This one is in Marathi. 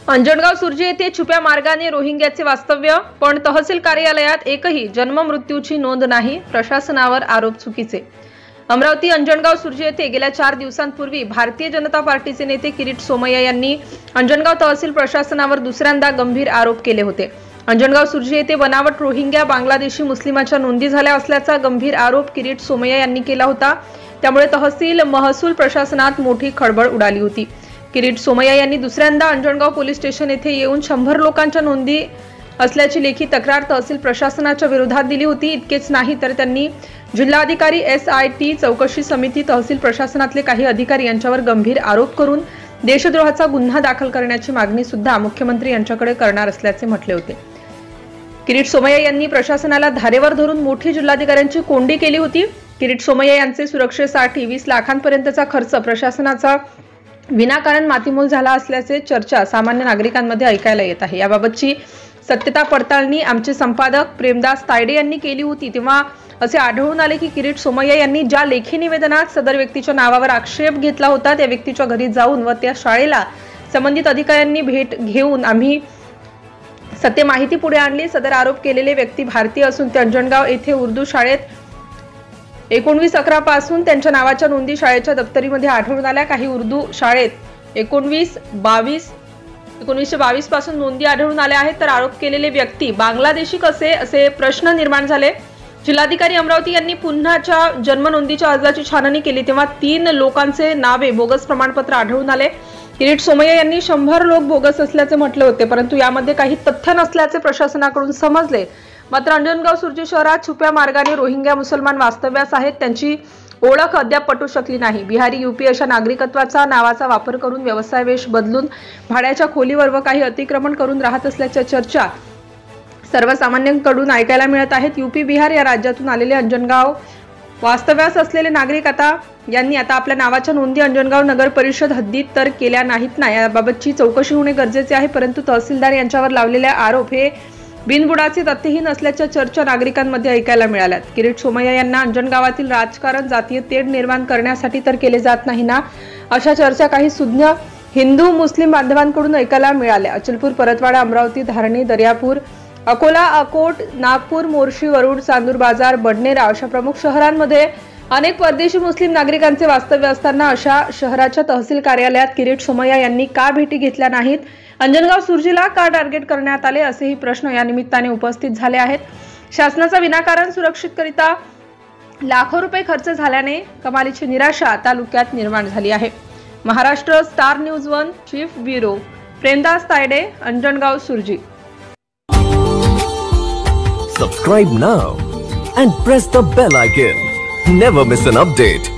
अंजनगाव सुर्जी येथे छुप्या मार्गाने रोहिंग्याचे वास्तव्य, पण तहसील कार्यालयात एकही जन्म मृत्यूची नोंद नाही. प्रशासनावर आरोप चुकीचे. अमरावती अंजनगाव सुर्जी येथे गेल्या 4 दिवसांपूर्वी भारतीय जनता पार्टीचे नेते किरीट सोमय्या यांनी अंजनगाव तहसील प्रशासनावर दुसऱ्यांदा गंभीर आरोप केले होते. अंजनगाव सुर्जी येथे बनावट रोहिंग्या बांगलादेशी मुस्लिमांच्या नोंदी झाल्या असल्याचा गंभीर आरोप किरीट सोमय्या यांनी केला होता. त्यामुळे तहसील महसूल प्रशासनात मोठी खळबळ उडाली होती. किरीट सोमय्या यांनी दुसऱ्यांदा अंजनगाव पोलीस स्टेशन येथे येऊन 100 लोकांच्या नोंदी असल्याची लेखी तक्रार तहसील प्रशासनाच्या विरोधात दिली होती. इतकेच नाही तर त्यांनी जिल्हाधिकारी SIT चौकशी समिती, तहसील प्रशासनातले काही अधिकारी यांच्यावर गंभीर आरोप करून देशद्रोहाचा गुन्हा दाखल करण्याची मागणी सुद्धा मुख्यमंत्री यांच्याकडे करणार असल्याचे म्हटले होते. किरीट सोमय्या यांनी प्रशासनाला धारेवर धरून मोठी जिल्हाधिकाऱ्यांची कोंडी केली होती. किरीट सोमय्या यांचे सुरक्षेसाठी 20 लाखांपर्यंतचा खर्च प्रशासनाचा विनाकारण मातीमोल झाला असल्याचे चर्चा सामान्य नागरिकांमध्ये ऐकायला येत आहे. याबाबतची सत्यता पडताळणी आमचे संपादक प्रेमदास तायडे यांनी केली होती. तेव्हा असे आढळून आले की किरीट सोमय्या यांनी ज्या लेखी निवेदनात सदर व्यक्तीच्या नावावर आक्षेप घेतला होता त्या व्यक्तीच्या घरी जाऊन व त्या शाळेला संबंधित अधिकाऱ्यांनी भेट घेऊन आम्ही सत्य माहिती पुढे आणली. सदर आरोप केलेले व्यक्ती भारतीय असून ते अंजनगाव येथे उर्दू शाळेत 19/11 पासून त्यांच्या नावाच्या नोंदी शाळेच्या दप्तरीमध्ये आढळून आल्या. काही उर्दू शाळेत 1922 पासून नोंदी आढळून आल्या आहेत. तर आरोप केलेले व्यक्ती बांगलादेशी कसे असे प्रश्न निर्माण झाले. जिल्हाधिकारी अमरावती यांनी पुन्हाच्या जन्म नोंदीच्या अर्जाची छाननी केली तेव्हा 3 लोकांचे नावे बोगस प्रमाणपत्र आढळून आले. किरीट सोमय्या यांनी 100 लोक बोगस असल्याचे म्हटले होते, परंतु यामध्ये काही तथ्य नसल्याचे प्रशासनाकडून समजले. मात्र अंजनगाव सुर्जी शहरात छुप्या मार्गाने रोहिंग्या मुसलमान वास्तव्यास आहेत. त्यांची ओळख अद्याप पटू शकली नाही. बिहारी, UP अशा नागरिकत्वाचा नावाचा वापर करून व्यवसाय वेश बदलून भाड्याच्या खोलीवर व काही अतिक्रमण करून राहत असल्याच्या चर्चा सर्वसामान्यांकडून ऐकायला मिळत आहेत. UP, बिहार या राज्यातून आलेले अंजनगाव वास्तव्यास असलेले नागरिक यांनी आता आपल्या नावाच्या नोंदी अंजनगाव नगर परिषद हद्दीत तर केल्या नाहीत ना, याबाबतची चौकशी होणे गरजेचे आहे. परंतु तहसीलदार यांच्यावर लावलेले आरोप हे बिनबुडाचे तथ्यहीन असल्याच्या चर्चा नागरिकांमध्ये ऐकायला मिळाल्यात. किरीट सोमय्या यांना अंजनगावातील राजकारण जातीय तेढ निर्माण करण्यासाठी तर केले जात नाही ना, अशा चर्चा काही सुज्ञ हिंदू मुस्लिम बांधवांकडून ऐकायला मिळाल्या. अचलपूर, परतवाडा, अमरावती, धारणी, दर्यापूर, अकोला, अकोट, नागपूर, मोर्शी, वरुड, चांदूर बाजार, बडनेरा अशा प्रमुख शहरांमध्ये अनेक परदेशी मुस्लिम नागरिकांचे वास्तव्य असताना अशा शहराच्या तहसील कार्यालयात किरीट सोमय्या यांनी का भेटी घेतल्या नाहीत, अंजनगाव सुर्जीला का टार्गेट करण्यात आले, असेही प्रश्न या निमित्ताने उपस्थित झाले आहेत. शासनाचा विनाकारण सुरक्षितकरिता लाखो रुपये खर्च झाल्याने कमालीची निराशा तालुक्यात निर्माण झाली आहे. Maharashtra star news 1 chief bureau Premdas Tayde, Anjangaon Surji. Subscribe now and press the bell icon. Never miss an update.